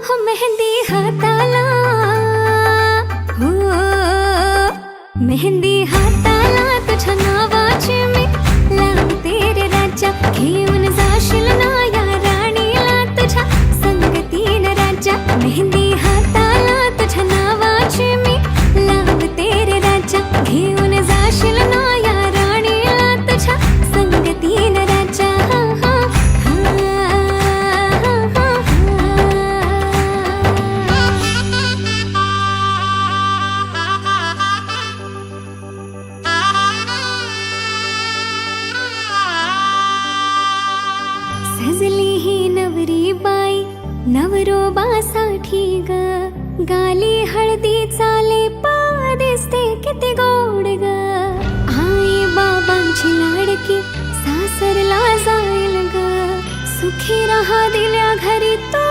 हो मेहंदी हाताला, हो मेहंदी हाताला तुझ्या नावाची मी लावते रे राजा. घेऊन जाशील ना या राणीला तुझ्या संगतीन राजा. मेहंदी हाताला तुझ्या नावाची मी लावते रे राजा. घेऊन जाशील ना या राणीला तुझ्या संगतीन राजा. सजली ही नवरी बाई नवरोबासाठी ग. गाली हळदी चाले दिसते किती गोड ग. आई बाबांची लाडकी सासरला जाईल ग. सुखी राहा दिल्या घरी तो